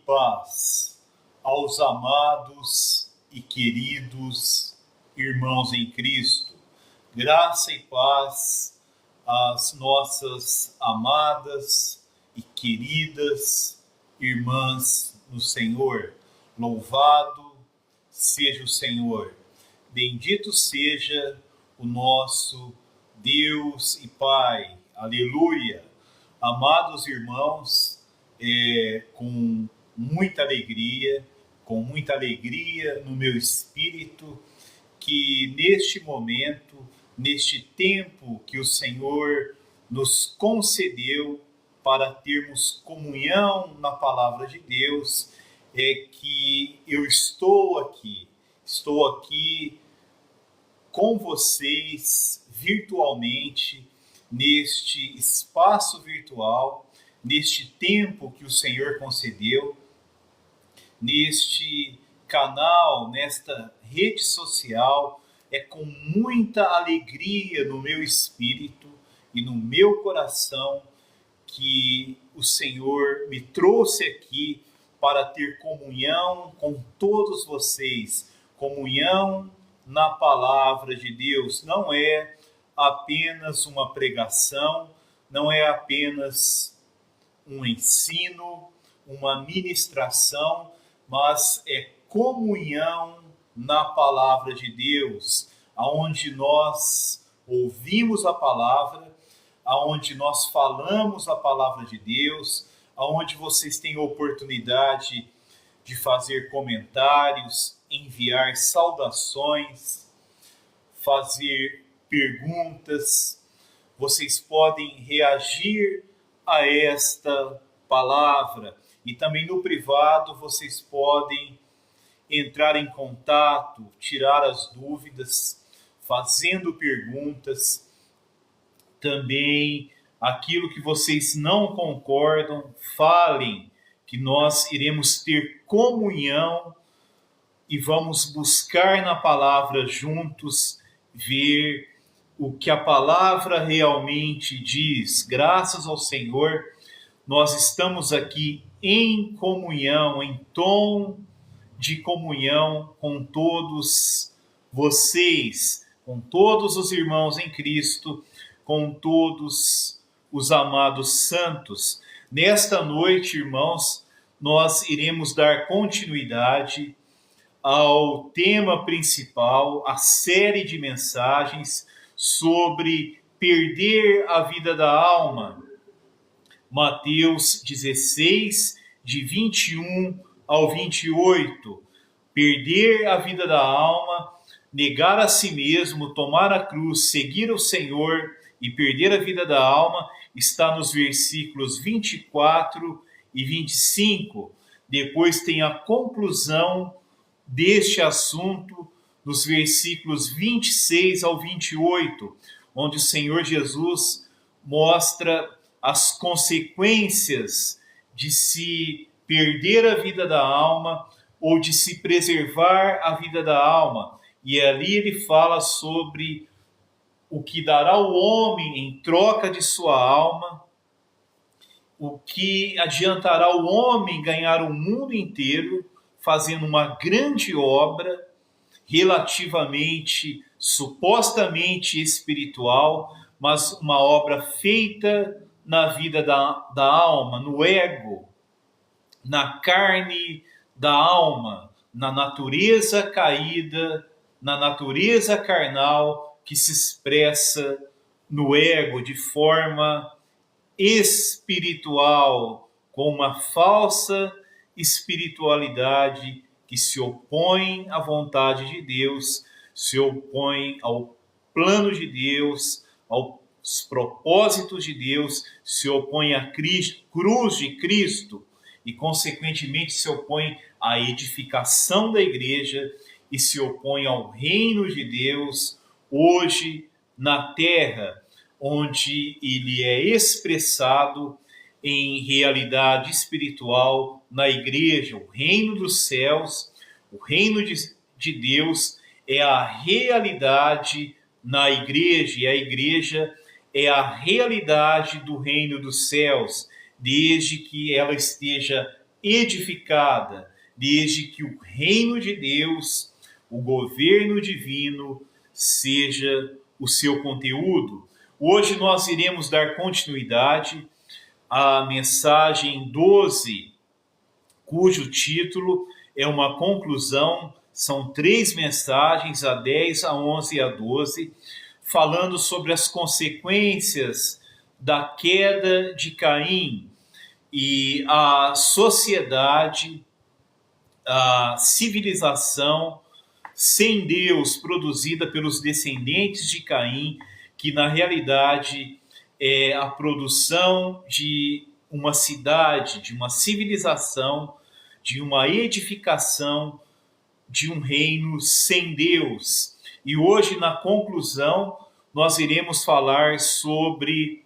paz aos amados e queridos irmãos em Cristo. Graça e paz às nossas amadas e queridas irmãs no Senhor. Louvado seja o Senhor. Bendito seja o nosso Deus e Pai. Aleluia. Amados irmãos, com muita alegria no meu espírito, que neste momento, neste tempo que o Senhor nos concedeu para termos comunhão na palavra de Deus, que eu estou aqui com vocês virtualmente, neste espaço virtual, neste tempo que o Senhor concedeu, neste canal, nesta rede social, com muita alegria no meu espírito e no meu coração que o Senhor me trouxe aqui para ter comunhão com todos vocês, comunhão na palavra de Deus. Não é apenas uma pregação, não é apenas um ensino, uma ministração, mas é comunhão na palavra de Deus, aonde nós ouvimos a palavra, aonde nós falamos a palavra de Deus, aonde vocês têm oportunidade de fazer comentários, enviar saudações, fazer perguntas. Vocês podem reagir a esta palavra, e também no privado vocês podem entrar em contato, tirar as dúvidas, fazendo perguntas. Também aquilo que vocês não concordam, falem, que nós iremos ter comunhão e vamos buscar na palavra juntos, ver o que a palavra realmente diz. Graças ao Senhor, nós estamos aqui em comunhão, em tom de comunhão com todos vocês, com todos os irmãos em Cristo, com todos os amados santos. Nesta noite, irmãos, nós iremos dar continuidade ao tema principal, a série de mensagens sobre perder a vida da alma. Mateus 16, de 21 ao 28. Perder a vida da alma, negar a si mesmo, tomar a cruz, seguir o Senhor e perder a vida da alma, está nos versículos 24 e 25. Depois tem a conclusão deste assunto nos versículos 26 ao 28, onde o Senhor Jesus mostra as consequências de se perder a vida da alma ou de se preservar a vida da alma. E ali ele fala sobre o que dará o homem em troca de sua alma, o que adiantará o homem ganhar o mundo inteiro fazendo uma grande obra relativamente, supostamente espiritual, mas uma obra feita na vida da alma, no ego, na carne da alma, na natureza caída, na natureza carnal que se expressa no ego de forma espiritual, com uma falsa espiritualidade que se opõe à vontade de Deus, se opõe ao plano de Deus, aos propósitos de Deus, se opõe à cruz de Cristo e, consequentemente, se opõe à edificação da igreja e se opõe ao reino de Deus hoje na terra, onde ele é expressado em realidade espiritual na igreja. O reino dos céus, o reino de Deus é a realidade na igreja, e a igreja é a realidade do reino dos céus, desde que ela esteja edificada, desde que o reino de Deus, o governo divino, seja o seu conteúdo. Hoje nós iremos dar continuidade à mensagem 12, cujo título é uma conclusão. São 3 mensagens, a 10, a 11 e a 12, falando sobre as consequências da queda de Caim e a sociedade, a civilização sem Deus produzida pelos descendentes de Caim, que na realidade é a produção de uma cidade, de uma civilização, de uma edificação, de um reino sem Deus. E hoje, na conclusão, nós iremos falar sobre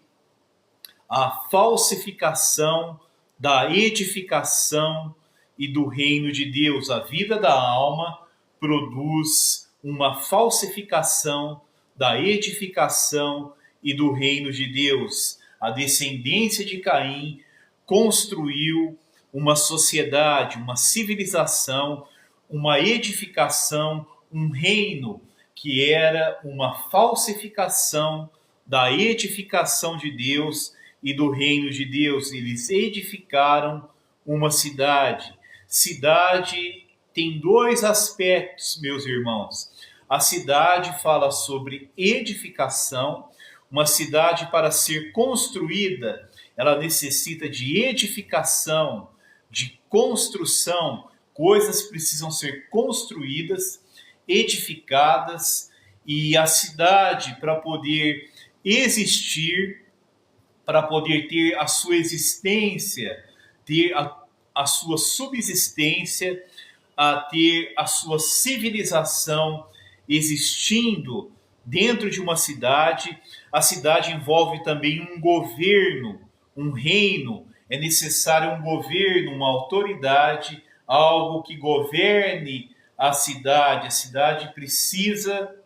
a falsificação da edificação e do reino de Deus. A vida da alma produz uma falsificação da edificação e do reino de Deus. A descendência de Caim construiu uma sociedade, uma civilização, uma edificação, um reino que era uma falsificação da edificação de Deus e do reino de Deus. Eles edificaram uma cidade. Cidade tem 2 aspectos, meus irmãos. A cidade fala sobre edificação. Uma cidade, para ser construída, ela necessita de edificação, de construção. Coisas precisam ser construídas, edificadas, e a cidade, para poder existir, para poder ter a sua existência, ter a sua subsistência, a ter a sua civilização existindo dentro de uma cidade. A cidade envolve também um governo, um reino. É necessário um governo, uma autoridade, algo que governe a cidade. A cidade precisa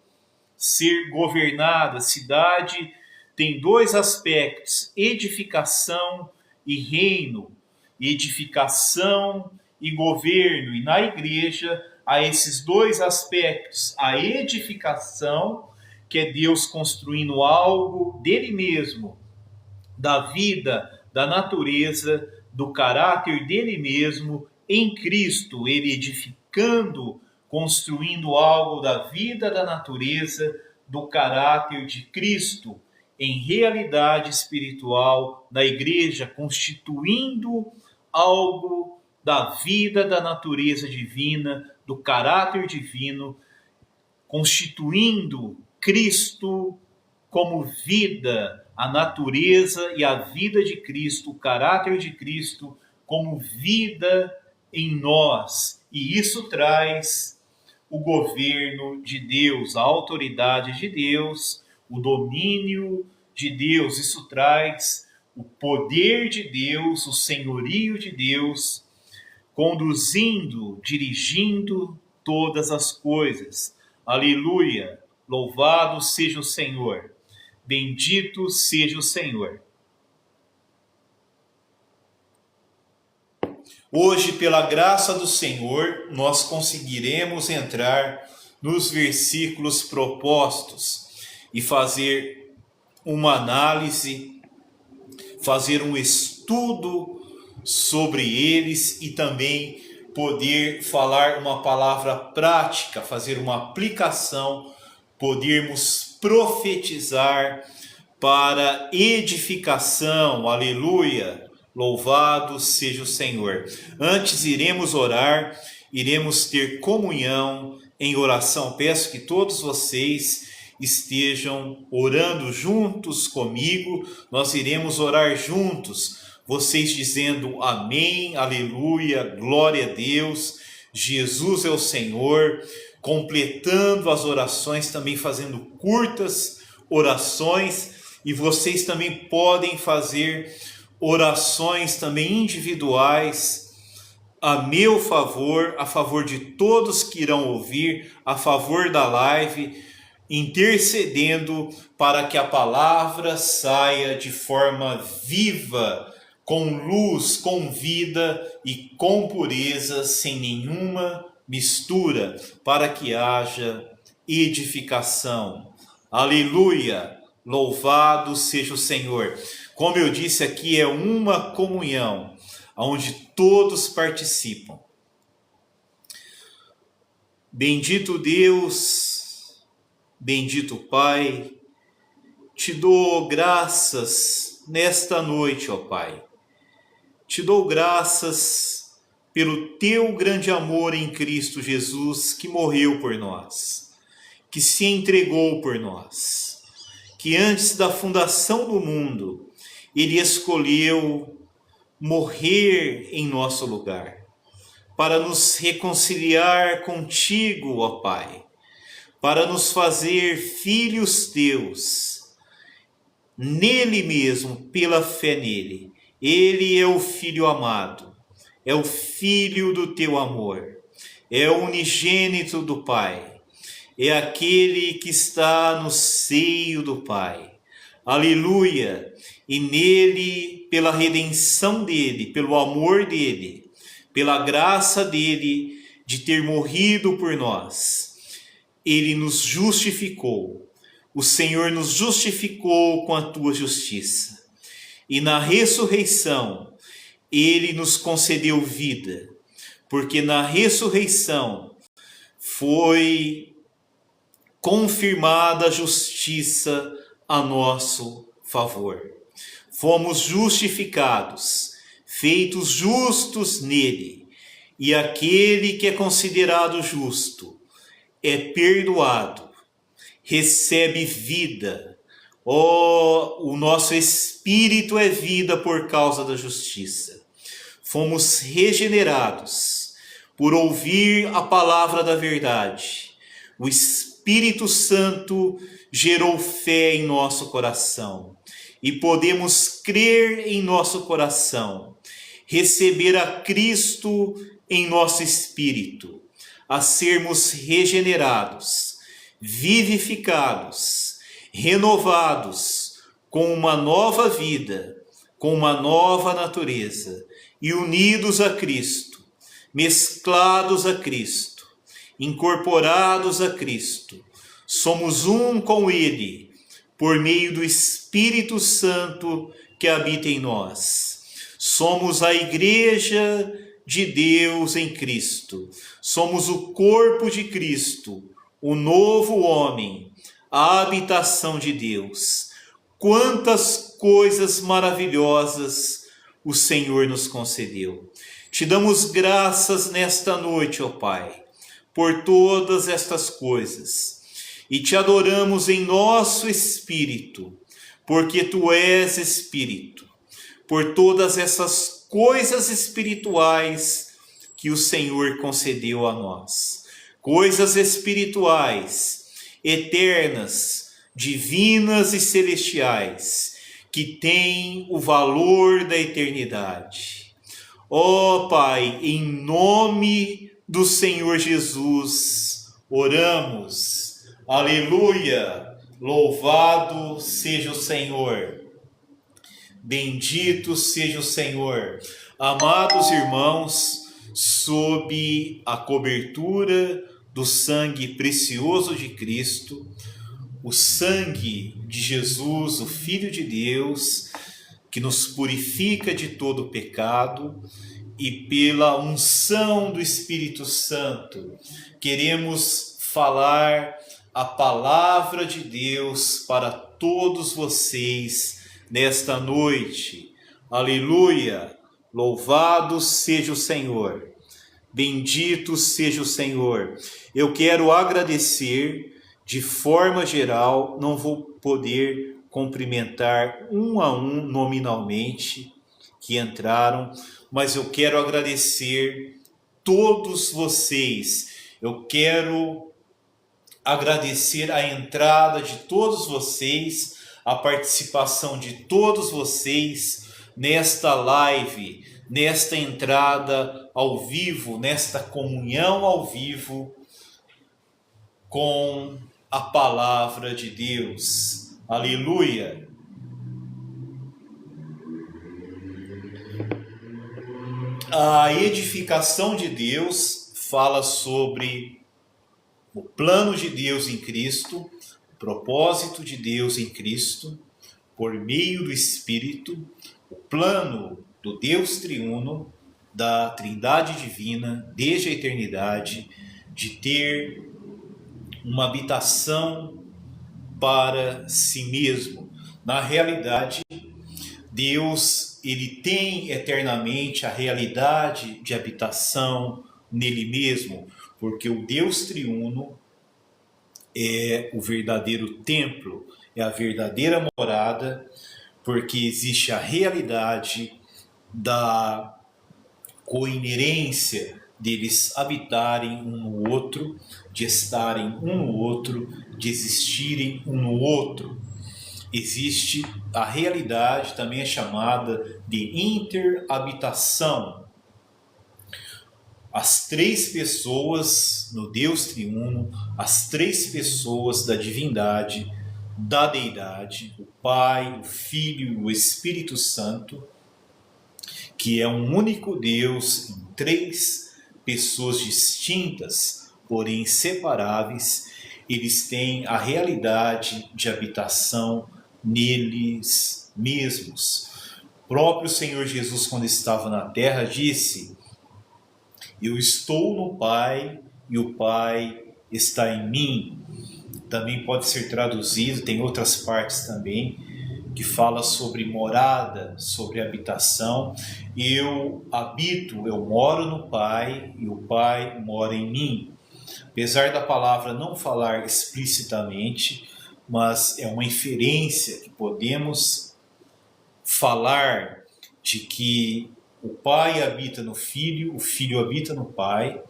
ser governada. A cidade tem 2 aspectos: edificação e reino, edificação e governo. E na igreja há esses 2 aspectos: a edificação, que é Deus construindo algo dele mesmo, da vida, da natureza, do caráter dele mesmo em Cristo, ele edificando, construindo algo da vida, da natureza, do caráter de Cristo em realidade espiritual da igreja, constituindo algo da vida, da natureza divina, do caráter divino, constituindo Cristo como vida, a natureza e a vida de Cristo, o caráter de Cristo como vida em nós. E isso traz o governo de Deus, a autoridade de Deus, o domínio de Deus. Isso traz o poder de Deus, o senhorio de Deus, conduzindo, dirigindo todas as coisas. Aleluia! Louvado seja o Senhor. Bendito seja o Senhor. Hoje, pela graça do Senhor, nós conseguiremos entrar nos versículos propostos e fazer uma análise, fazer um estudo sobre eles e também poder falar uma palavra prática, fazer uma aplicação, podermos profetizar para edificação. Aleluia! Louvado seja o Senhor. Antes iremos orar, iremos ter comunhão em oração. Peço que todos vocês estejam orando juntos comigo. Nós iremos orar juntos, vocês dizendo amém, aleluia, glória a Deus, Jesus é o Senhor, completando as orações, também fazendo curtas orações, e vocês também podem fazer orações também individuais a meu favor, a favor de todos que irão ouvir, a favor da live, intercedendo para que a palavra saia de forma viva com luz, com vida e com pureza, sem nenhuma mistura, para que haja edificação. Aleluia! Louvado seja o Senhor. Como eu disse aqui, é uma comunhão, onde todos participam. Bendito Deus, bendito Pai, te dou graças nesta noite, ó Pai. Te dou graças pelo teu grande amor em Cristo Jesus, que morreu por nós, que se entregou por nós, que antes da fundação do mundo, ele escolheu morrer em nosso lugar, para nos reconciliar contigo, ó Pai, para nos fazer filhos teus, nele mesmo, pela fé nele. Ele é o Filho amado, é o Filho do teu amor, é o unigênito do Pai, é aquele que está no seio do Pai. Aleluia! E nele, pela redenção dele, pelo amor dele, pela graça dele de ter morrido por nós, ele nos justificou. O Senhor nos justificou com a tua justiça. E na ressurreição, ele nos concedeu vida, porque na ressurreição foi confirmada a justiça a nosso favor. Fomos justificados, feitos justos nele, e aquele que é considerado justo é perdoado, recebe vida. O nosso espírito é vida por causa da justiça. Fomos regenerados por ouvir a palavra da verdade. O Espírito Santo gerou fé em nosso coração. E podemos crer em nosso coração, receber a Cristo em nosso espírito, a sermos regenerados, vivificados, renovados com uma nova vida, com uma nova natureza e unidos a Cristo, mesclados a Cristo, incorporados a Cristo. Somos um com Ele, por meio do Espírito Santo que habita em nós. Somos a Igreja de Deus em Cristo. Somos o corpo de Cristo, o novo homem, a habitação de Deus. Quantas coisas maravilhosas o Senhor nos concedeu. Te damos graças nesta noite, ó Pai, por todas estas coisas. E te adoramos em nosso espírito, porque tu és espírito, por todas essas coisas espirituais que o Senhor concedeu a nós. Coisas espirituais, eternas, divinas e celestiais, que têm o valor da eternidade. Ó Pai, em nome do Senhor Jesus, oramos. Aleluia! Louvado seja o Senhor. Bendito seja o Senhor. Amados irmãos, sob a cobertura do sangue precioso de Cristo, o sangue de Jesus, o Filho de Deus, que nos purifica de todo pecado, e pela unção do Espírito Santo, queremos falar a palavra de Deus para todos vocês nesta noite. Aleluia! Louvado seja o Senhor. Bendito seja o Senhor. Eu quero agradecer de forma geral, não vou poder cumprimentar um a um nominalmente que entraram, mas eu quero agradecer todos vocês. Eu quero agradecer a entrada de todos vocês, a participação de todos vocês nesta live, nesta entrada ao vivo, nesta comunhão ao vivo com a palavra de Deus. Aleluia! A edificação de Deus fala sobre o plano de Deus em Cristo, o propósito de Deus em Cristo, por meio do Espírito, o plano do Deus triuno, da Trindade divina, desde a eternidade, de ter uma habitação para si mesmo. Na realidade, Deus, ele tem eternamente a realidade de habitação nele mesmo, porque o Deus triuno é o verdadeiro templo, é a verdadeira morada, porque existe a realidade da coinerência deles habitarem um no outro, de estarem um no outro, de existirem um no outro. Existe a realidade, também é chamada de interhabitação. As três pessoas no Deus triuno, as três pessoas da divindade, da deidade, o Pai, o Filho e o Espírito Santo, que é um único Deus em três pessoas distintas, porém inseparáveis, eles têm a realidade de habitação neles mesmos. O próprio Senhor Jesus, quando estava na terra, disse: eu estou no Pai e o Pai está em mim. Também pode ser traduzido, tem outras partes também, que fala sobre morada, sobre habitação. Eu habito, eu moro no Pai e o Pai mora em mim. Apesar da palavra não falar explicitamente, mas é uma inferência que podemos falar de que o Pai habita no Filho, o Filho habita no Pai,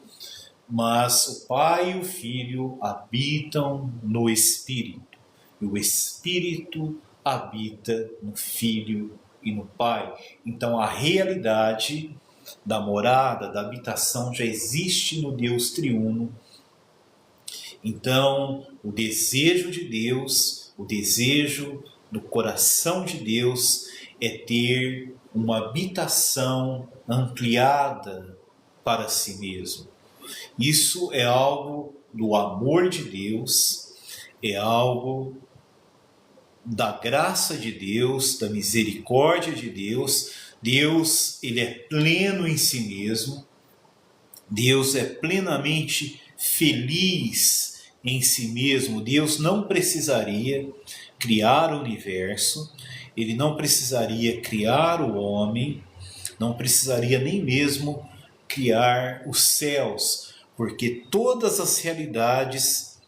mas o Pai e o Filho habitam no Espírito, e o Espírito habita no Filho e no Pai. Então a realidade da morada, da habitação já existe no Deus triuno. Então o desejo de Deus, o desejo do coração de Deus é ter uma habitação ampliada para si mesmo. Isso é algo do amor de Deus, é algo da graça de Deus, da misericórdia de Deus. Deus, ele é pleno em si mesmo. Deus é plenamente feliz em si mesmo. Deus não precisaria criar o universo, ele não precisaria criar o homem, não precisaria nem mesmo criar os céus, porque todas as realidades,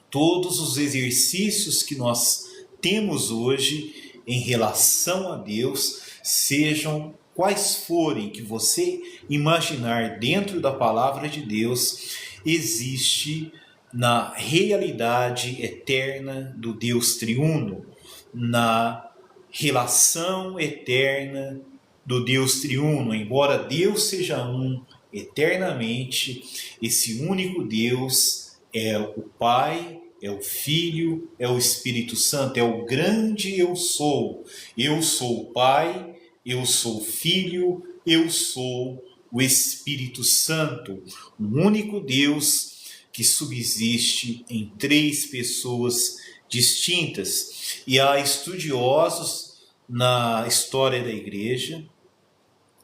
todos os exercícios que nós temos hoje em relação a Deus, sejam quais forem que você imaginar dentro da palavra de Deus, existe na realidade eterna do Deus triuno, na relação eterna do Deus triuno. Embora Deus seja um eternamente, esse único Deus é o Pai, é o Filho, é o Espírito Santo, é o grande eu sou. Eu sou o Pai, eu sou o Filho, eu sou o Espírito Santo, um único Deus que subsiste em três pessoas distintas. E há estudiosos na história da igreja,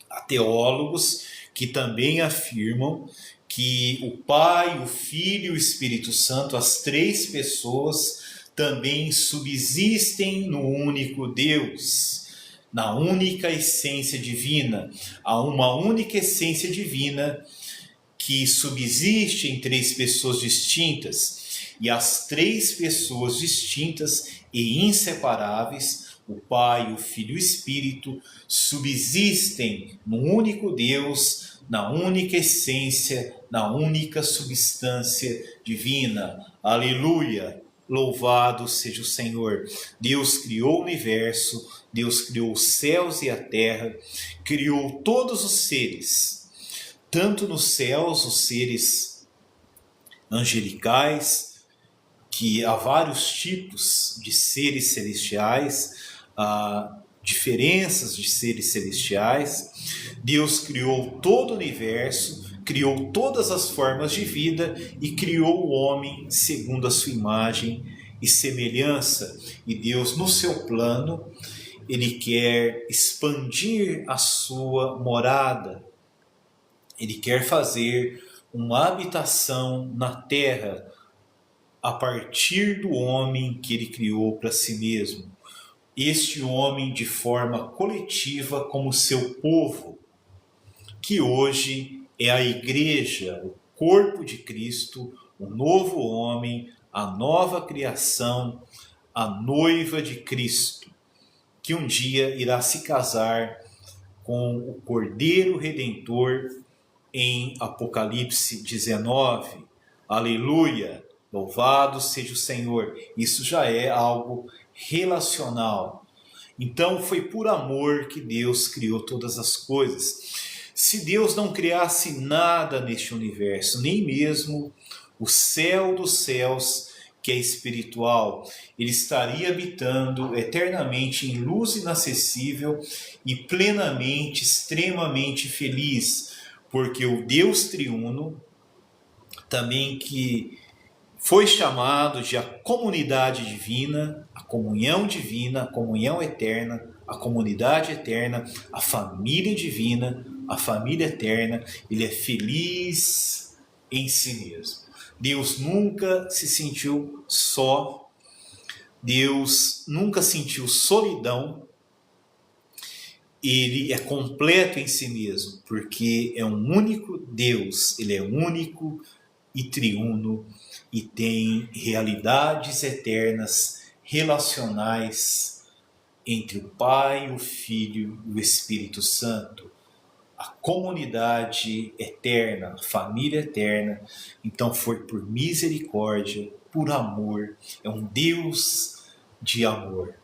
há teólogos que também afirmam que o Pai, o Filho e o Espírito Santo, as três pessoas, também subsistem no único Deus, na única essência divina. Há uma única essência divina que subsiste em três pessoas distintas, e as três pessoas distintas e inseparáveis, o Pai, o Filho e o Espírito, subsistem no único Deus, na única essência, na única substância divina. Aleluia! Louvado seja o Senhor. Deus criou o universo, Deus criou os céus e a terra, criou todos os seres, tanto nos céus, os seres angelicais, que há vários tipos de seres celestiais, diferenças de seres celestiais. Deus criou todo o universo, criou todas as formas de vida e criou o homem segundo a sua imagem e semelhança. E Deus, no seu plano, Ele quer expandir a sua morada. Ele quer fazer uma habitação na terra a partir do homem que Ele criou para si mesmo. Este homem de forma coletiva como seu povo, que hoje é a igreja, o corpo de Cristo, o novo homem, a nova criação, a noiva de Cristo, que um dia irá se casar com o Cordeiro Redentor em Apocalipse 19. Aleluia! Louvado seja o Senhor. Isso já é algo relacional. Então foi por amor que Deus criou todas as coisas. Se Deus não criasse nada neste universo, nem mesmo o céu dos céus, que é espiritual, Ele estaria habitando eternamente em luz inacessível e plenamente, extremamente feliz, porque o Deus triuno, também que foi chamado de a comunidade divina, a comunhão eterna, a comunidade eterna, a família divina, a família eterna, Ele é feliz em si mesmo. Deus nunca se sentiu só, Deus nunca sentiu solidão, Ele é completo em si mesmo, porque é um único Deus, Ele é único e triuno, e tem realidades eternas, relacionais entre o Pai, o Filho e o Espírito Santo. A comunidade eterna, a família eterna. Então foi por misericórdia, por amor. É um Deus de amor.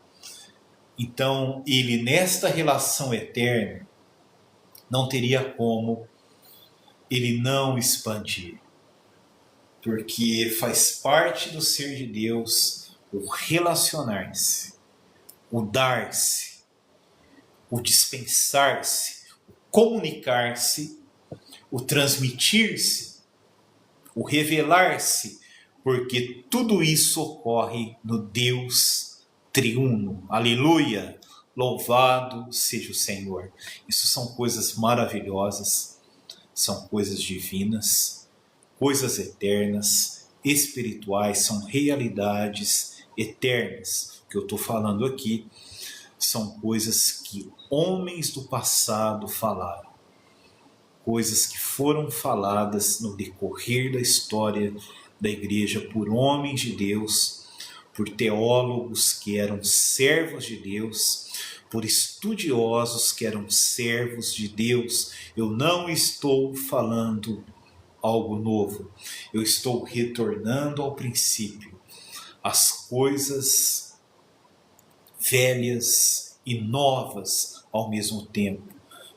Então Ele, nesta relação eterna, não teria como Ele não expandir. Porque faz parte do ser de Deus o relacionar-se, o dar-se, o dispensar-se, o comunicar-se, o transmitir-se, o revelar-se, porque tudo isso ocorre no Deus triuno. Aleluia! Louvado seja o Senhor. Isso são coisas maravilhosas, são coisas divinas, coisas eternas, espirituais, são realidades eternas. O que eu estou falando aqui são coisas que homens do passado falaram, coisas que foram faladas no decorrer da história da igreja por homens de Deus, por teólogos que eram servos de Deus, por estudiosos que eram servos de Deus. Eu não estou falando algo novo. Eu estou retornando ao princípio. As coisas velhas e novas ao mesmo tempo.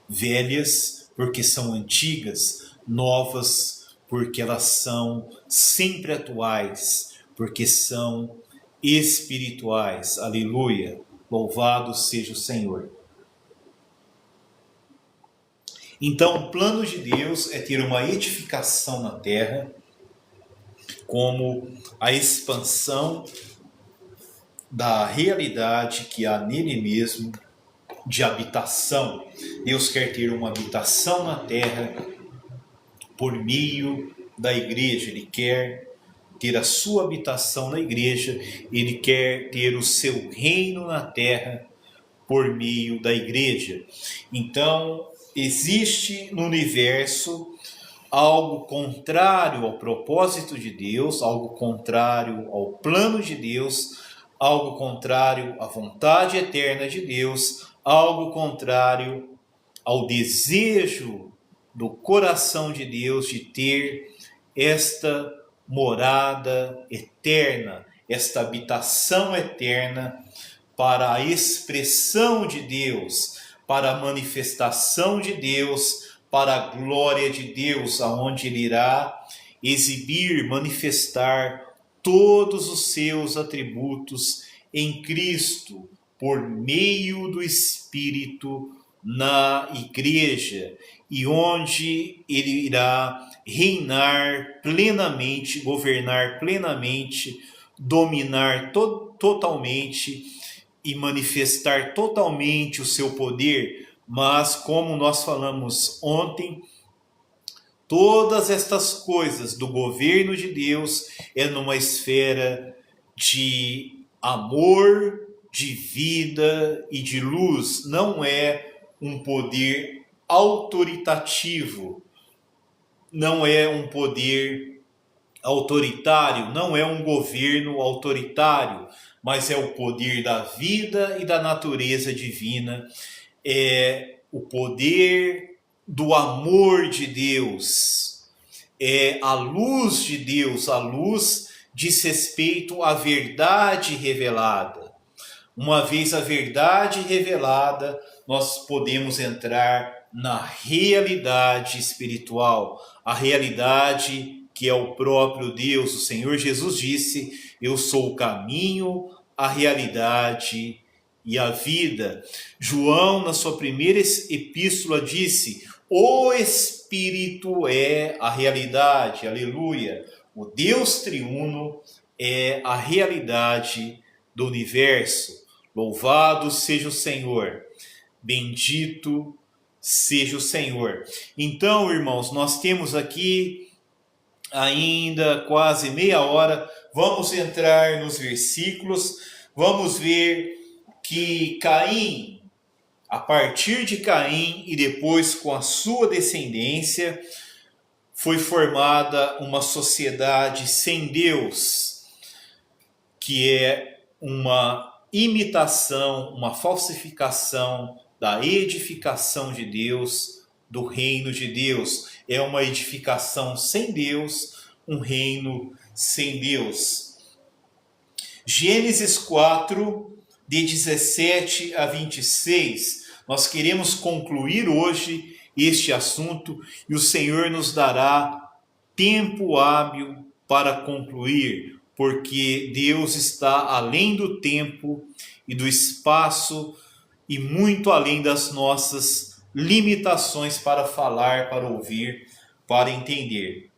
Velhas porque são antigas, novas porque elas são sempre atuais, porque são espirituais. Aleluia! Louvado seja o Senhor. Então, o plano de Deus é ter uma edificação na terra, como a expansão da realidade que há nele mesmo, de habitação. Deus quer ter uma habitação na terra por meio da igreja. Ele quer ter a sua habitação na igreja, Ele quer ter o seu reino na terra por meio da igreja. Então, existe no universo algo contrário ao propósito de Deus, algo contrário ao plano de Deus, algo contrário à vontade eterna de Deus, algo contrário ao desejo do coração de Deus de ter esta morada eterna, esta habitação eterna para a expressão de Deus, para a manifestação de Deus, para a glória de Deus, aonde Ele irá exibir, manifestar todos os seus atributos em Cristo, por meio do Espírito na igreja, e onde ele irá reinar plenamente, governar plenamente, dominar totalmente e manifestar totalmente o seu poder. Mas, como nós falamos ontem, todas estas coisas do governo de Deus é numa esfera de amor, de vida e de luz. Não é um poder autoritativo, não é um poder autoritário, não é um governo autoritário, mas é o poder da vida e da natureza divina, é o poder do amor de Deus, é a luz de Deus. A luz diz respeito à verdade revelada. Uma vez a verdade revelada, nós podemos entrar na realidade espiritual, a realidade que é o próprio Deus. O Senhor Jesus disse: eu sou o caminho, a realidade e a vida. João, na sua primeira epístola, disse: o Espírito é a realidade. Aleluia! O Deus triuno é a realidade do universo. Louvado seja o Senhor, bendito seja o Senhor. Então, irmãos, nós temos aqui ainda quase meia hora. Vamos entrar nos versículos, vamos ver que Caim, a partir de Caim e depois com a sua descendência, foi formada uma sociedade sem Deus, que é uma imitação, uma falsificação da edificação de Deus, do reino de Deus. É uma edificação sem Deus, um reino sem Deus. Gênesis 4, de 17 a 26. Nós queremos concluir hoje este assunto e o Senhor nos dará tempo hábil para concluir, porque Deus está além do tempo e do espaço e muito além das nossas limitações para falar, para ouvir, para entender.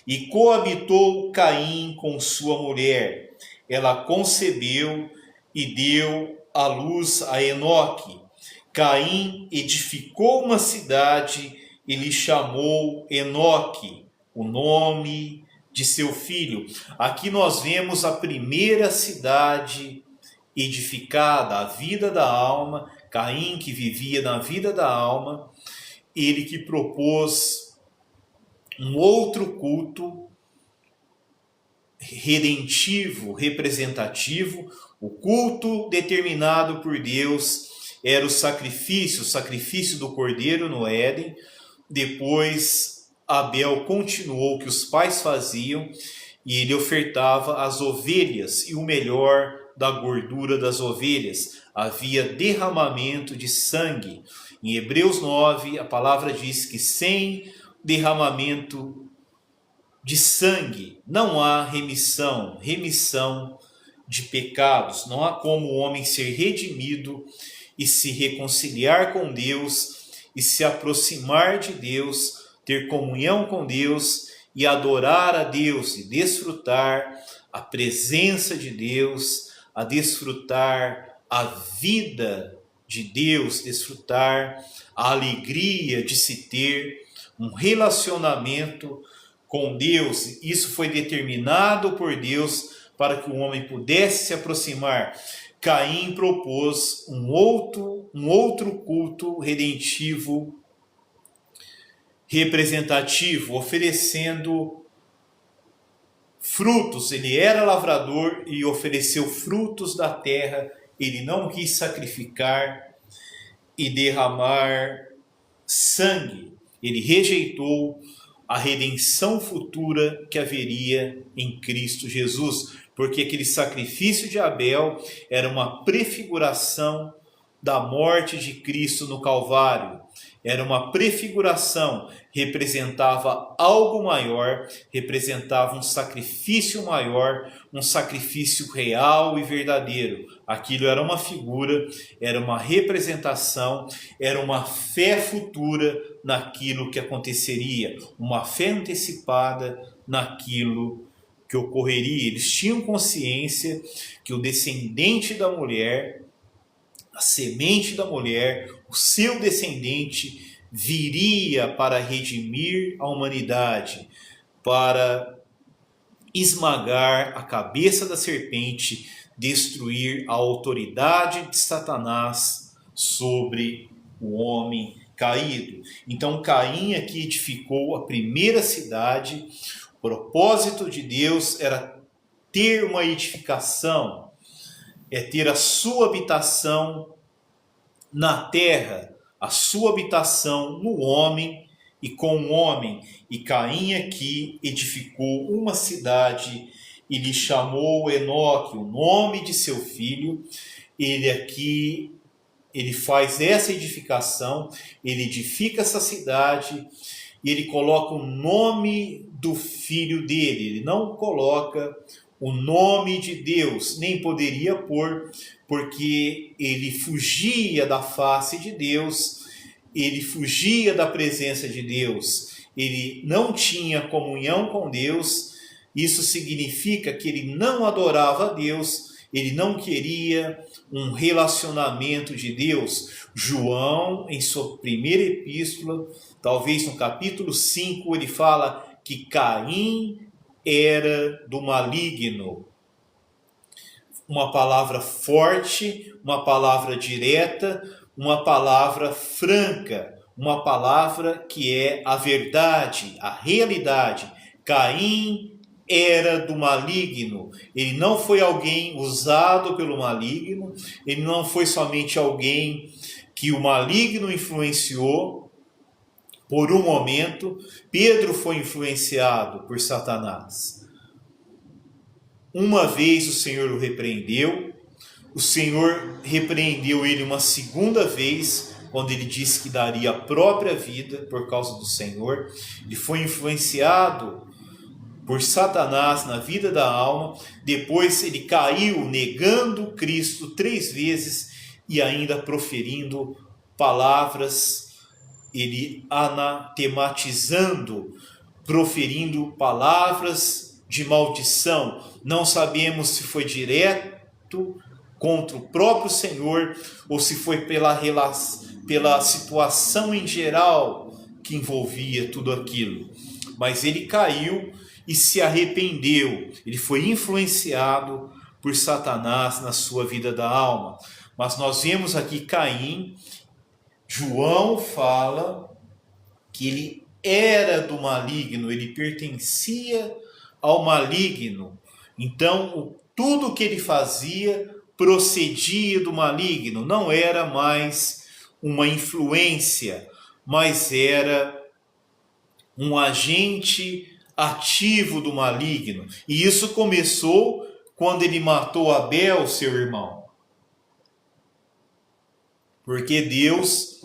E coabitou Caim com sua mulher. Ela concebeu e deu à luz a Enoque. Caim edificou uma cidade e lhe chamou Enoque, o nome de seu filho. Aqui nós vemos a primeira cidade edificada, a vida da alma. Caim, que vivia na vida da alma, ele que propôs um outro culto redentivo, representativo. O culto determinado por Deus era o sacrifício do cordeiro no Éden. Depois Abel continuou o que os pais faziam e ele ofertava as ovelhas e o melhor da gordura das ovelhas. Havia derramamento de sangue. Em Hebreus 9, a palavra diz que sem derramamento de sangue não há remissão de pecados. Não há como o homem ser redimido e se reconciliar com Deus e se aproximar de Deus, ter comunhão com Deus e adorar a Deus e desfrutar a presença de Deus, a desfrutar a vida de Deus, desfrutar a alegria de se ter um relacionamento com Deus. Isso foi determinado por Deus para que o homem pudesse se aproximar. Caim propôs um outro culto redentivo, representativo, oferecendo frutos. Ele era lavrador e ofereceu frutos da terra. Ele não quis sacrificar e derramar sangue. Ele rejeitou a redenção futura que haveria em Cristo Jesus, porque aquele sacrifício de Abel era uma prefiguração da morte de Cristo no Calvário. era uma prefiguração, representava algo maior, representava um sacrifício maior, um sacrifício real e verdadeiro. Aquilo era uma figura, era uma representação, era uma fé futura naquilo que aconteceria, uma fé antecipada naquilo que ocorreria. Eles tinham consciência que o descendente da mulher, a semente da mulher, o seu descendente, viria para redimir a humanidade, para esmagar a cabeça da serpente, destruir a autoridade de Satanás sobre o homem caído. Então Caim aqui edificou a primeira cidade. O propósito de Deus era ter uma edificação, é ter a sua habitação na terra, a sua habitação no homem e com o homem. E Caim aqui edificou uma cidade e lhe chamou Enoque, o nome de seu filho. Ele faz essa edificação, ele edifica essa cidade e ele coloca o nome do filho dele. Ele não coloca o nome de Deus, nem poderia pôr, porque ele fugia da face de Deus, ele fugia da presença de Deus, ele não tinha comunhão com Deus. Isso significa que ele não adorava a Deus, ele não queria um relacionamento de Deus. João, em sua primeira epístola, talvez no capítulo 5, ele fala que Caim era do maligno. Uma palavra forte, uma palavra direta, uma palavra franca, uma palavra que é a verdade, a realidade. Caim era do maligno. Ele não foi alguém usado pelo maligno, ele não foi somente alguém que o maligno influenciou por um momento. Pedro foi influenciado por Satanás. Uma vez o Senhor o repreendeu, o Senhor repreendeu ele uma segunda vez, quando ele disse que daria a própria vida por causa do Senhor. Ele foi influenciado por Satanás na vida da alma. Depois ele caiu negando Cristo 3 vezes e ainda proferindo palavras, ele anatematizando, proferindo palavras de maldição. Não sabemos se foi direto contra o próprio Senhor ou se foi pela situação em geral que envolvia tudo aquilo. Mas ele caiu e se arrependeu. Ele foi influenciado por Satanás na sua vida da alma. Mas nós vemos aqui Caim. João fala que ele era do maligno, ele pertencia ao maligno. Então, tudo que ele fazia procedia do maligno. Não era mais uma influência, mas era um agente ativo do maligno. E isso começou quando ele matou Abel, seu irmão. Porque Deus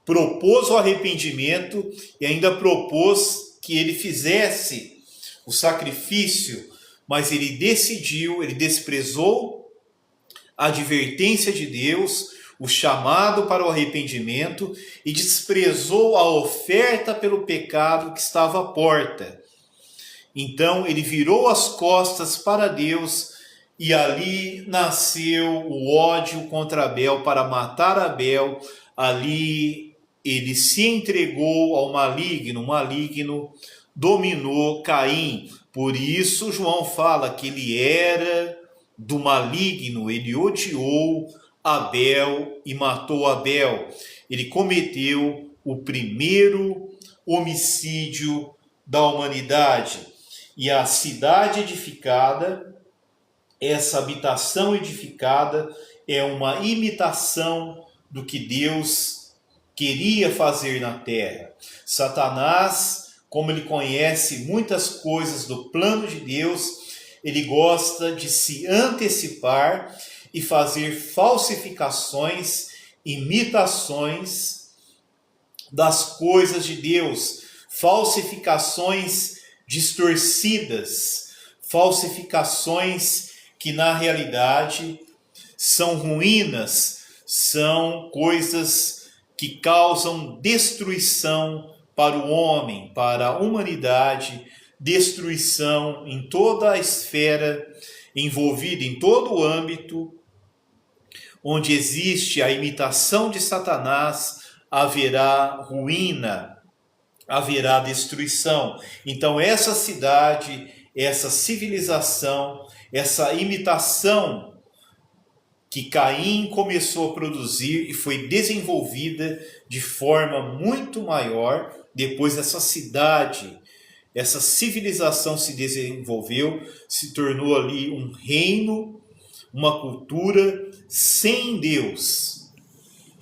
propôs o arrependimento e ainda propôs que ele fizesse o sacrifício, mas ele decidiu, ele desprezou a advertência de Deus, o chamado para o arrependimento, e desprezou a oferta pelo pecado que estava à porta. Então ele virou as costas para Deus e ali nasceu o ódio contra Abel para matar Abel. Ali ele se entregou ao maligno, o maligno dominou Caim. Por isso João fala que ele era do maligno, ele odiou Abel e matou Abel. Ele cometeu o primeiro homicídio da humanidade. E a cidade edificada, essa habitação edificada, é uma imitação do que Deus queria fazer na terra. Satanás, como ele conhece muitas coisas do plano de Deus, ele gosta de se antecipar e fazer falsificações, imitações das coisas de Deus, falsificações distorcidas, falsificações que na realidade são ruínas, são coisas que causam destruição para o homem, para a humanidade, destruição em toda a esfera envolvida, em todo o âmbito onde existe a imitação de Satanás, haverá ruína, haverá destruição. Então essa cidade, essa civilização, essa imitação que Caim começou a produzir e foi desenvolvida de forma muito maior, depois essa cidade, essa civilização se desenvolveu, se tornou ali um reino, uma cultura sem Deus,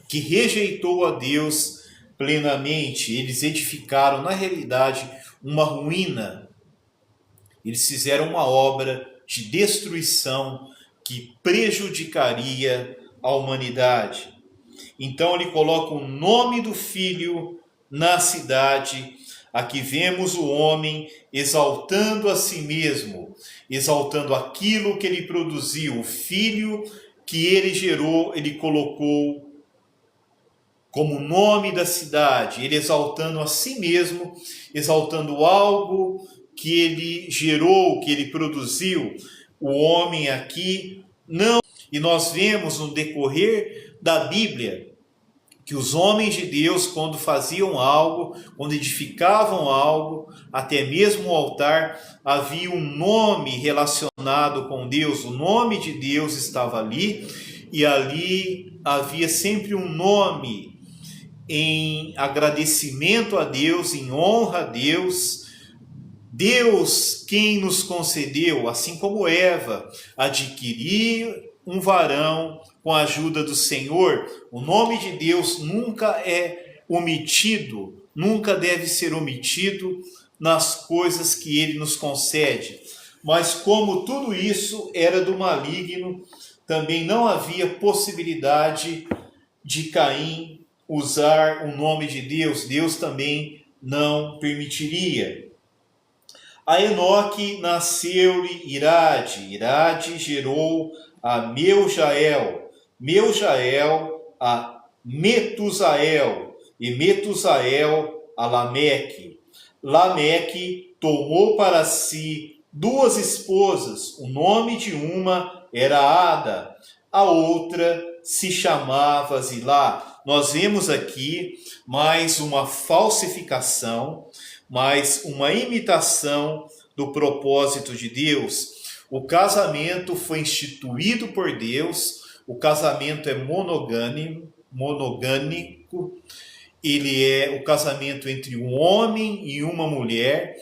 que rejeitou a Deus plenamente. Eles edificaram, na realidade, uma ruína. Eles fizeram uma obra de destruição que prejudicaria a humanidade. Então ele coloca o nome do Filho na cidade. Aqui vemos o homem exaltando a si mesmo, exaltando aquilo que ele produziu, o filho que ele gerou, ele colocou como nome da cidade, ele exaltando a si mesmo, exaltando algo que ele gerou, que ele produziu. O homem aqui não. E nós vemos no decorrer da Bíblia que os homens de Deus, quando faziam algo, quando edificavam algo, até mesmo o altar, havia um nome relacionado com Deus, o nome de Deus estava ali, e ali havia sempre um nome em agradecimento a Deus, em honra a Deus. Deus quem nos concedeu, assim como Eva, adquirir um varão com a ajuda do Senhor. O nome de Deus nunca é omitido, nunca deve ser omitido nas coisas que Ele nos concede. Mas como tudo isso era do maligno, também não havia possibilidade de Caim usar o nome de Deus. Deus também não permitiria. A Enoque nasceu-lhe Irade, Irade gerou a Meujael, Meujael a Metusael, e Metusael a Lameque. Lameque tomou para si 2 esposas, o nome de uma era Ada, a outra se chamava Zilá. Nós vemos aqui mais uma falsificação, mais uma imitação do propósito de Deus. O casamento foi instituído por Deus, o casamento é monogâmico, ele é o casamento entre um homem e uma mulher,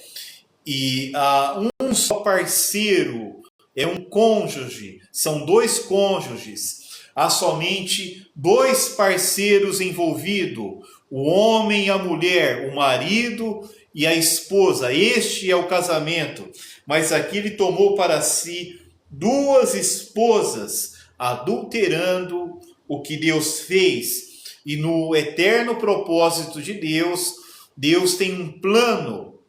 e há um só parceiro, é um cônjuge, são 2 cônjuges, há somente 2 parceiros envolvidos, o homem e a mulher, o marido e a esposa. Este é o casamento. Mas aqui ele tomou para si 2 esposas, adulterando o que Deus fez. E no eterno propósito de Deus, Deus tem um plano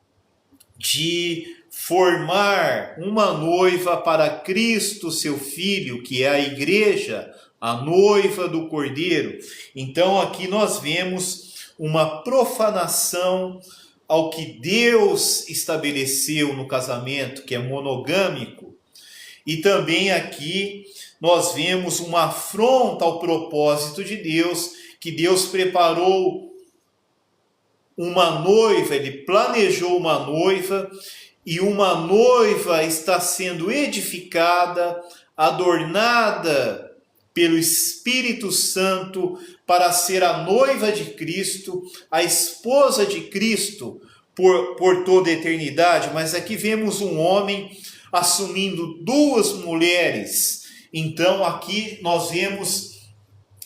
de formar uma noiva para Cristo, seu Filho, que é a igreja, a noiva do Cordeiro. Então aqui nós vemos uma profanação ao que Deus estabeleceu no casamento, que é monogâmico. E também aqui nós vemos uma afronta ao propósito de Deus, que Deus preparou uma noiva, Ele planejou uma noiva, e uma noiva está sendo edificada, adornada pelo Espírito Santo para ser a noiva de Cristo, a esposa de Cristo por toda a eternidade. Mas aqui vemos um homem assumindo 2 mulheres. Então aqui nós vemos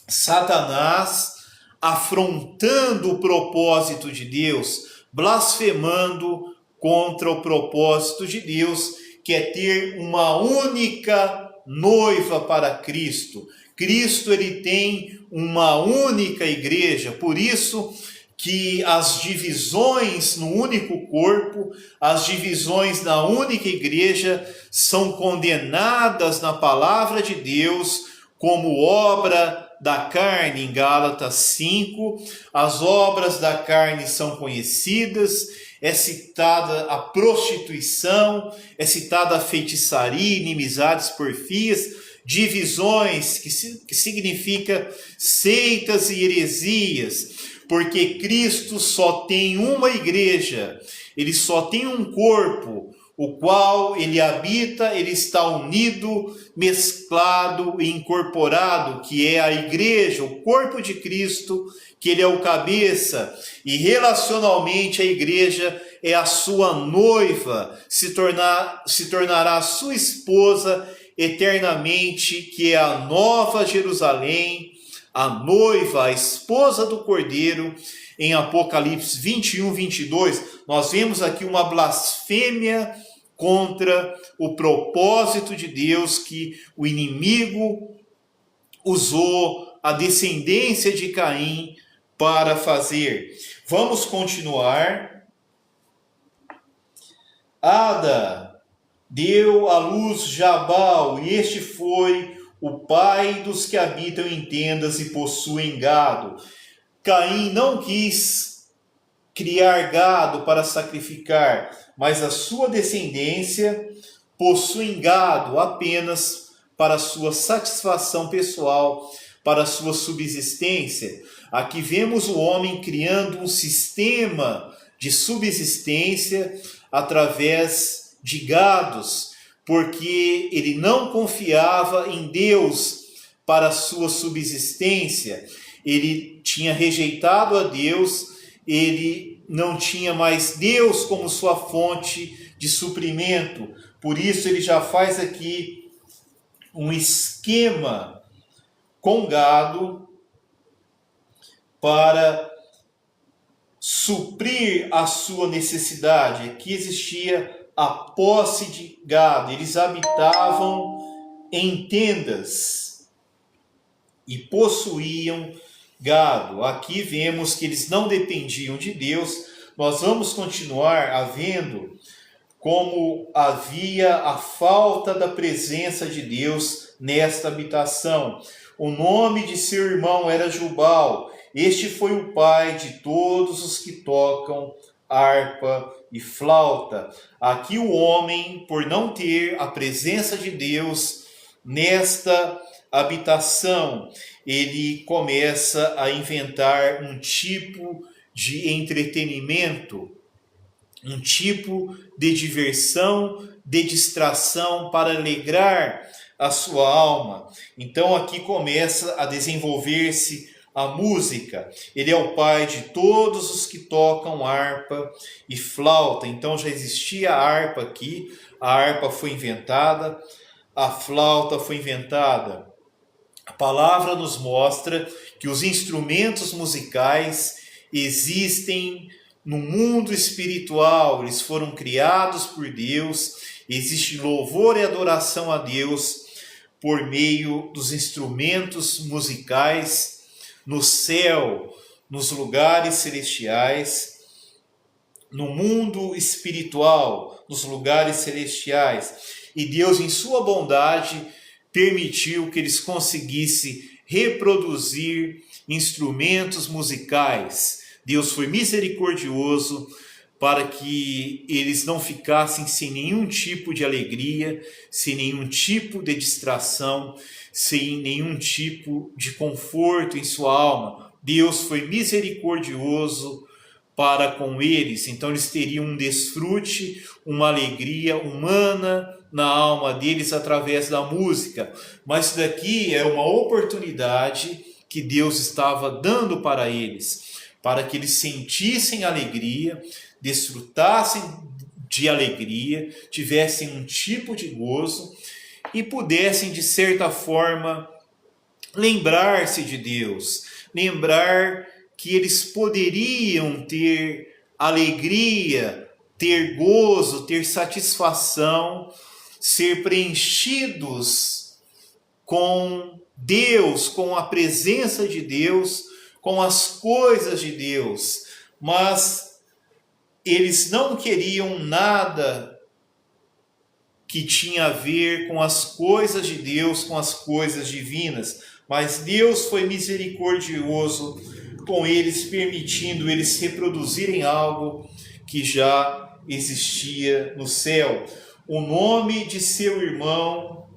Satanás afrontando o propósito de Deus, blasfemando contra o propósito de Deus, que é ter uma única noiva para Cristo. Cristo ele tem uma única igreja, por isso que as divisões no único corpo, as divisões na única igreja são condenadas na palavra de Deus como obra da carne, em Gálatas 5. As obras da carne são conhecidas, é citada a prostituição, é citada a feitiçaria, inimizades, porfias, divisões, que significa seitas e heresias, porque Cristo só tem uma igreja, ele só tem um corpo, o qual ele habita, ele está unido, mesclado e incorporado, que é a igreja, o corpo de Cristo, que ele é o cabeça, e relacionalmente a igreja é a sua noiva, se tornará sua esposa eternamente, que é a nova Jerusalém, a noiva, a esposa do Cordeiro. Em Apocalipse 21, 22, nós vemos aqui uma blasfêmia contra o propósito de Deus, que o inimigo usou a descendência de Caim para fazer. Vamos continuar. Ada deu à luz Jabal, e este foi o pai dos que habitam em tendas e possuem gado. Caim não quis criar gado para sacrificar, mas a sua descendência possui gado apenas para sua satisfação pessoal, para sua subsistência. Aqui vemos o homem criando um sistema de subsistência através de gados, porque ele não confiava em Deus para a sua subsistência. Ele tinha rejeitado a Deus, ele não tinha mais Deus como sua fonte de suprimento. Por isso ele já faz aqui um esquema com gado para suprir a sua necessidade. Aqui existia a posse de gado, eles habitavam em tendas e possuíam gado. Aqui vemos que eles não dependiam de Deus. Nós vamos continuar vendo como havia a falta da presença de Deus nesta habitação. O nome de seu irmão era Jubal. Este foi o pai de todos os que tocam harpa e flauta. Aqui o homem, por não ter a presença de Deus nesta habitação, ele começa a inventar um tipo de entretenimento, um tipo de diversão, de distração para alegrar a sua alma. Então aqui começa a desenvolver-se a música. Ele é o pai de todos os que tocam harpa e flauta. Então já existia a harpa aqui, a harpa foi inventada, a flauta foi inventada. A palavra nos mostra que os instrumentos musicais existem no mundo espiritual, eles foram criados por Deus, existe louvor e adoração a Deus por meio dos instrumentos musicais no céu, nos lugares celestiais, no mundo espiritual, nos lugares celestiais. E Deus, em sua bondade, permitiu que eles conseguissem reproduzir instrumentos musicais. Deus foi misericordioso para que eles não ficassem sem nenhum tipo de alegria, sem nenhum tipo de distração, sem nenhum tipo de conforto em sua alma. Deus foi misericordioso para com eles, então eles teriam um desfrute, uma alegria humana na alma deles através da música. Mas isso daqui é uma oportunidade que Deus estava dando para eles, para que eles sentissem alegria, desfrutassem de alegria, tivessem um tipo de gozo e pudessem, de certa forma, lembrar-se de Deus, lembrar que eles poderiam ter alegria, ter gozo, ter satisfação, ser preenchidos com Deus, com a presença de Deus, com as coisas de Deus. mas eles não queriam nada que tinha a ver com as coisas de Deus, com as coisas divinas. Mas Deus foi misericordioso com eles, permitindo eles reproduzirem algo que já existia no céu. O nome de seu irmão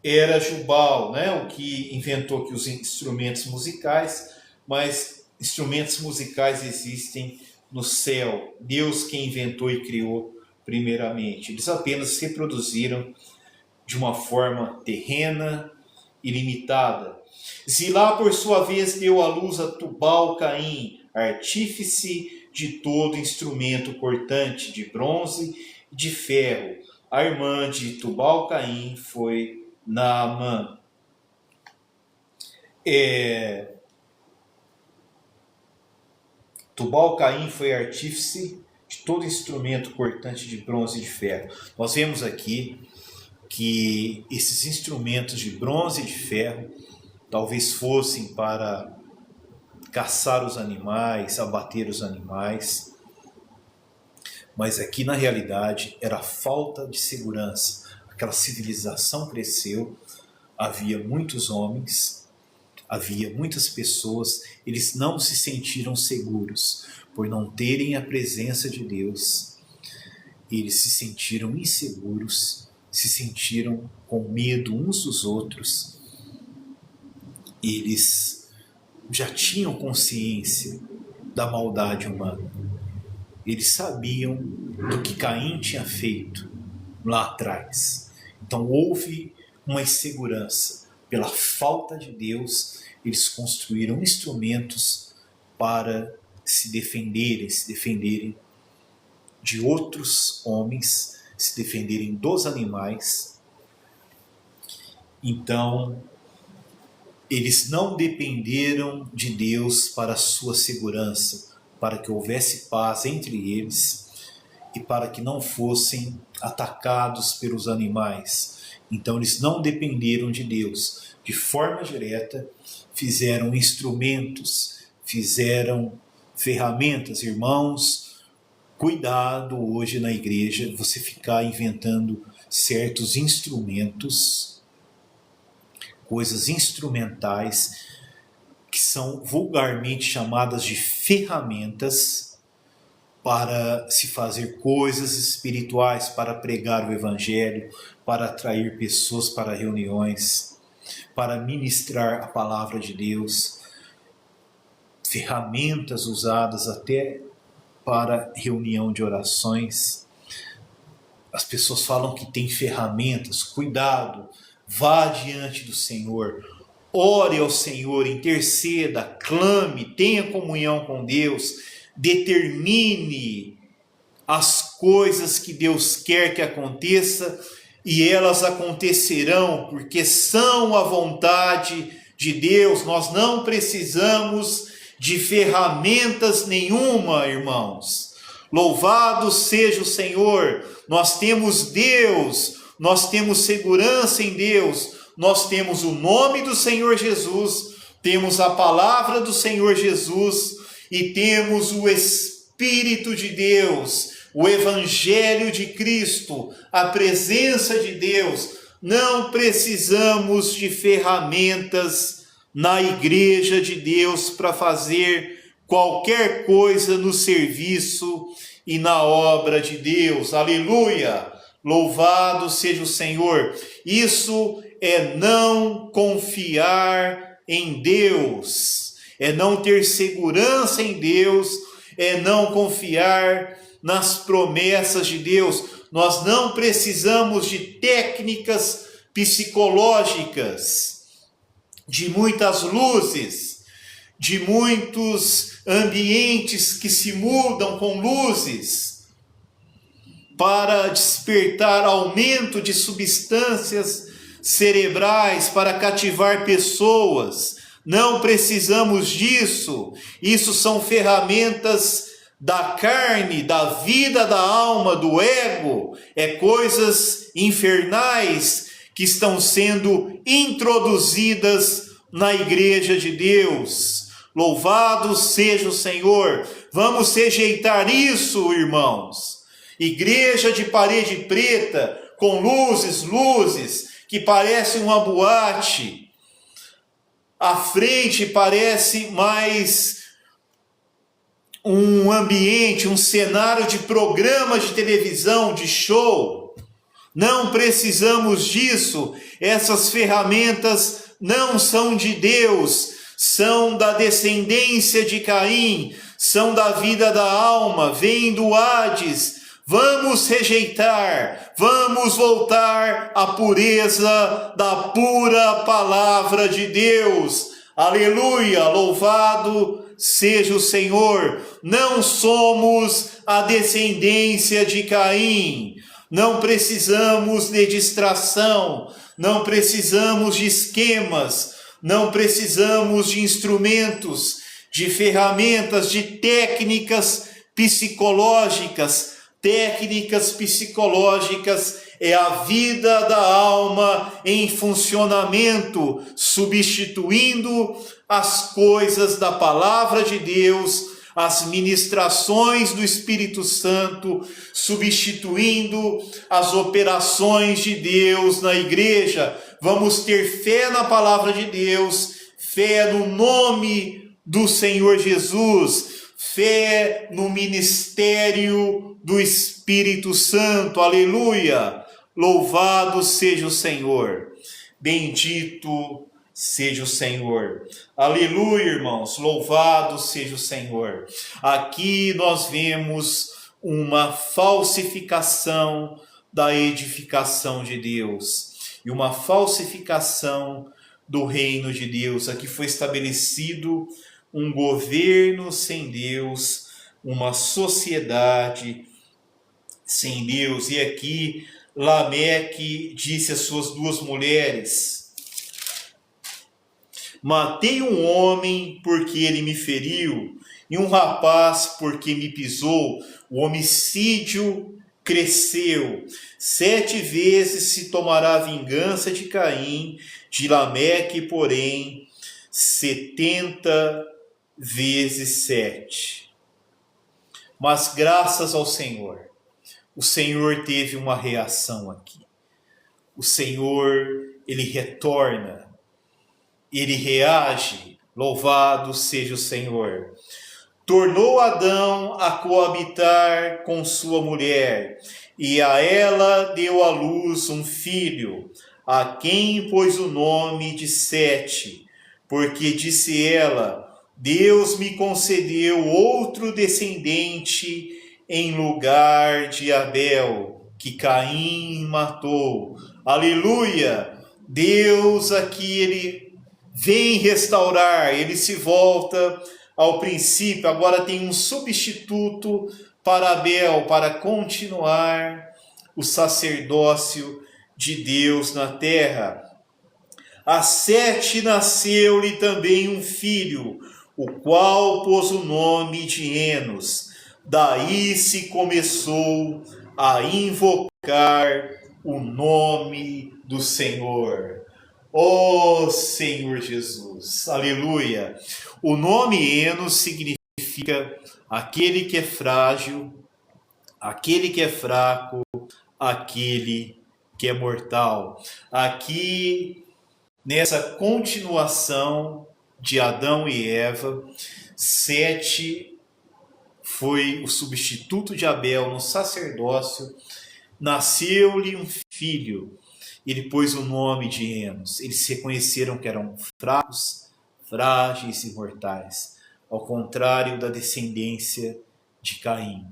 era Jubal, né? O que inventou aqui os instrumentos musicais, mas instrumentos musicais existem no céu. Deus quem inventou e criou primeiramente. Eles apenas reproduziram de uma forma terrena e limitada. Zilá, por sua vez, deu à luz a Tubal-Caim, artífice de todo instrumento cortante, de bronze e de ferro. A irmã de Tubal-Caim foi Naamã. Tubal-Caim foi artífice de todo instrumento cortante de bronze e de ferro. Nós vemos aqui que esses instrumentos de bronze e de ferro talvez fossem para caçar os animais, abater os animais, mas aqui na realidade era a falta de segurança. Aquela civilização cresceu, havia muitos homens, havia muitas pessoas, eles não se sentiram seguros por não terem a presença de Deus. Eles se sentiram inseguros, se sentiram com medo uns dos outros. Eles já tinham consciência da maldade humana. Eles sabiam do que Caim tinha feito lá atrás. Então houve uma insegurança. Pela falta de Deus, eles construíram instrumentos para se defenderem de outros homens, se defenderem dos animais. Então, eles não dependeram de Deus para a sua segurança, para que houvesse paz entre eles e para que não fossem atacados pelos animais. Então, eles não dependeram de Deus. De forma direta, fizeram instrumentos, fizeram ferramentas. Irmãos, cuidado hoje na igreja você ficar inventando certos instrumentos, coisas instrumentais, que são vulgarmente chamadas de ferramentas para se fazer coisas espirituais, para pregar o evangelho, para atrair pessoas para reuniões, para ministrar a palavra de Deus. Ferramentas usadas até para reunião de orações. As pessoas falam que tem ferramentas. Cuidado, vá diante do Senhor, ore ao Senhor, interceda, clame, tenha comunhão com Deus, determine as coisas que Deus quer que aconteça e elas acontecerão, porque são a vontade de Deus. Nós não precisamos de ferramentas nenhuma, irmãos. Louvado seja o Senhor. Nós temos Deus, nós temos segurança em Deus, nós temos o nome do Senhor Jesus, temos a palavra do Senhor Jesus e temos o Espírito de Deus, o Evangelho de Cristo, a presença de Deus. Não precisamos de ferramentas na igreja de Deus para fazer qualquer coisa no serviço e na obra de Deus. Aleluia! Louvado seja o Senhor. Isso é não confiar em Deus, é não ter segurança em Deus, é não confiar nas promessas de Deus. Nós não precisamos de técnicas psicológicas, de muitas luzes, de muitos ambientes que se mudam com luzes, para despertar aumento de substâncias cerebrais, para cativar pessoas. Não precisamos disso. Isso são ferramentas da carne, da vida, da alma, do ego. É coisas infernais que estão sendo introduzidas na igreja de Deus. Louvado seja o Senhor. Vamos rejeitar isso, irmãos. Igreja de parede preta, com luzes, que parece uma boate. À frente parece mais um ambiente, um cenário de programas de televisão, de show. Não precisamos disso. Essas ferramentas não são de Deus, são da descendência de Caim, são da vida da alma, vêm do Hades. Vamos rejeitar, vamos voltar à pureza da pura palavra de Deus. Aleluia, louvado seja o Senhor. Não somos a descendência de Caim. Não precisamos de distração, não precisamos de esquemas, não precisamos de instrumentos, de ferramentas, de técnicas psicológicas. Técnicas psicológicas é a vida da alma em funcionamento, substituindo as coisas da palavra de Deus, as ministrações do Espírito Santo, substituindo as operações de Deus na igreja. Vamos ter fé na palavra de Deus, fé no nome do Senhor Jesus, fé no ministério do Espírito Santo. Aleluia! Louvado seja o Senhor. Bendito seja o Senhor. Aleluia, irmãos. Louvado seja o Senhor. Aqui nós vemos uma falsificação da edificação de Deus e uma falsificação do reino de Deus. Aqui foi estabelecido um governo sem Deus, uma sociedade sem Deus. E aqui Lameque disse às suas duas mulheres: matei um homem porque ele me feriu, e um rapaz porque me pisou. O homicídio cresceu. 7 vezes se tomará a vingança de Caim, de Lameque, porém, 70 vezes 7. Mas graças ao Senhor, o Senhor teve uma reação aqui. O Senhor, ele retorna, ele reage. Louvado seja o Senhor. Tornou Adão a coabitar com sua mulher, e a ela deu à luz um filho, a quem pôs o nome de Sete, porque disse ela: Deus me concedeu outro descendente em lugar de Abel, que Caim matou. Aleluia! Deus aqui, ele vem restaurar, ele se volta ao princípio, agora tem um substituto para Abel, para continuar o sacerdócio de Deus na terra. A Sete nasceu-lhe também um filho, o qual pôs o nome de Enos. Daí se começou a invocar o nome do Senhor. Ó Senhor Jesus, aleluia! O nome Enos significa aquele que é frágil, aquele que é fraco, aquele que é mortal. Aqui, nessa continuação de Adão e Eva, Sete foi o substituto de Abel no sacerdócio. Nasceu-lhe um filho, ele pôs o nome de Enos. Eles reconheceram que eram fracos, frágeis e mortais, ao contrário da descendência de Caim.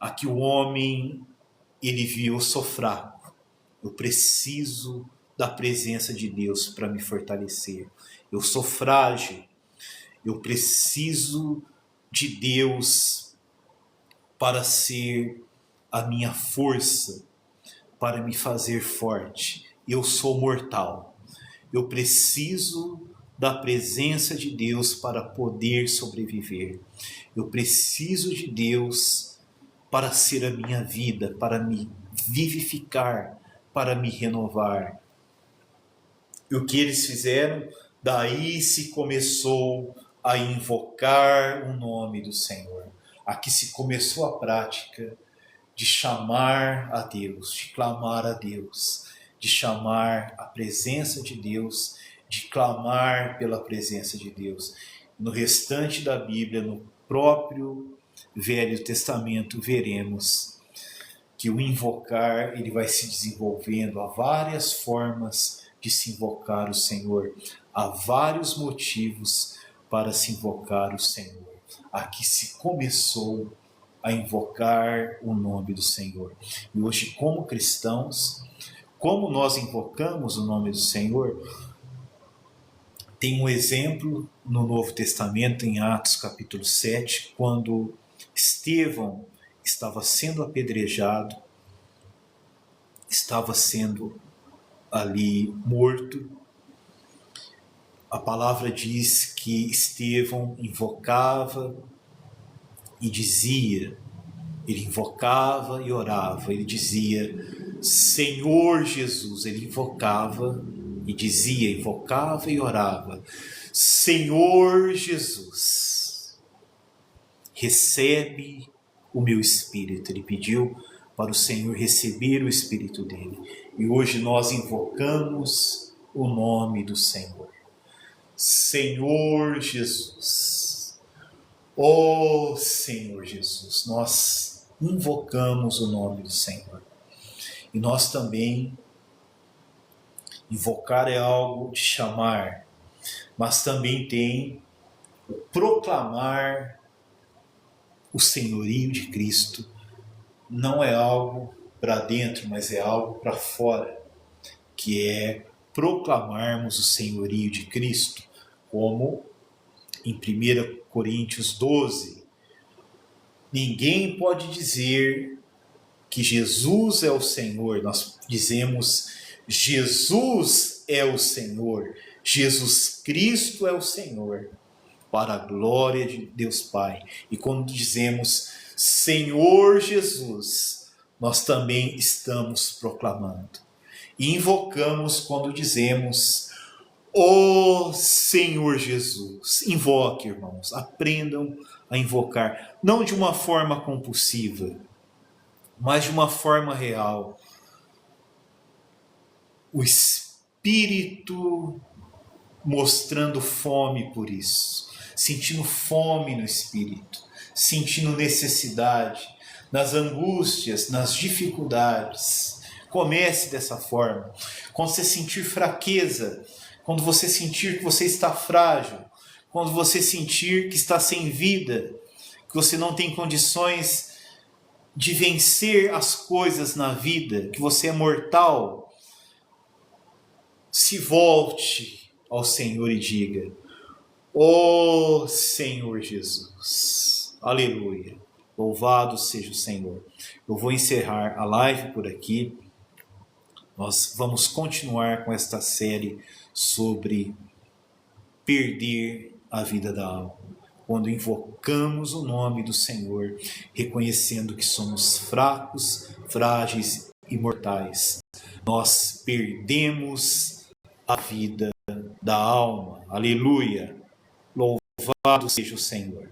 Aqui o homem, ele viu: eu sou fraco, eu preciso da presença de Deus para me fortalecer. Eu sou frágil, eu preciso de Deus para ser a minha força, para me fazer forte. Eu sou mortal, eu preciso da presença de Deus para poder sobreviver. Eu preciso de Deus para ser a minha vida, para me vivificar, para me renovar. E o que eles fizeram? Daí se começou a invocar o nome do Senhor. Aqui se começou a prática de chamar a Deus, de clamar a Deus, de chamar a presença de Deus, de clamar pela presença de Deus. No restante da Bíblia, no próprio Velho Testamento, veremos que o invocar ele vai se desenvolvendo. Há várias formas de se invocar o Senhor. Há vários motivos para se invocar o Senhor. Aqui se começou a invocar o nome do Senhor. E hoje, como cristãos, como nós invocamos o nome do Senhor, tem um exemplo no Novo Testamento, em Atos capítulo 7, quando Estevão estava sendo apedrejado, estava sendo ali morto. A palavra diz que Estevão invocava e dizia, ele invocava e orava, ele dizia, Senhor Jesus, ele invocava e dizia, invocava e orava, Senhor Jesus, recebe o meu espírito. Ele pediu para o Senhor receber o espírito dele. E hoje nós invocamos o nome do Senhor. Senhor Jesus. Ó Senhor Jesus, nós invocamos o nome do Senhor. E nós também, invocar é algo de chamar, mas também tem o proclamar o senhorio de Cristo. Não é algo para dentro, mas é algo para fora, que é proclamarmos o senhorio de Cristo, como em 1 Coríntios 12, ninguém pode dizer que Jesus é o Senhor. Nós dizemos Jesus é o Senhor, Jesus Cristo é o Senhor, para a glória de Deus Pai. E quando dizemos Senhor Jesus, nós também estamos proclamando. E invocamos quando dizemos ó Senhor Jesus. Invoque, irmãos, aprendam a invocar, não de uma forma compulsiva, mas de uma forma real. O Espírito mostrando fome por isso, sentindo fome no Espírito, sentindo necessidade, nas angústias, nas dificuldades. Comece dessa forma. Quando você sentir fraqueza, quando você sentir que você está frágil, quando você sentir que está sem vida, que você não tem condições de vencer as coisas na vida, que você é mortal, se volte ao Senhor e diga, ó Senhor Jesus, aleluia, louvado seja o Senhor. Eu vou encerrar a live por aqui. Nós vamos continuar com esta série sobre perder a vida da alma. Quando invocamos o nome do Senhor, reconhecendo que somos fracos, frágeis e mortais, nós perdemos a vida da alma. Aleluia! Louvado seja o Senhor.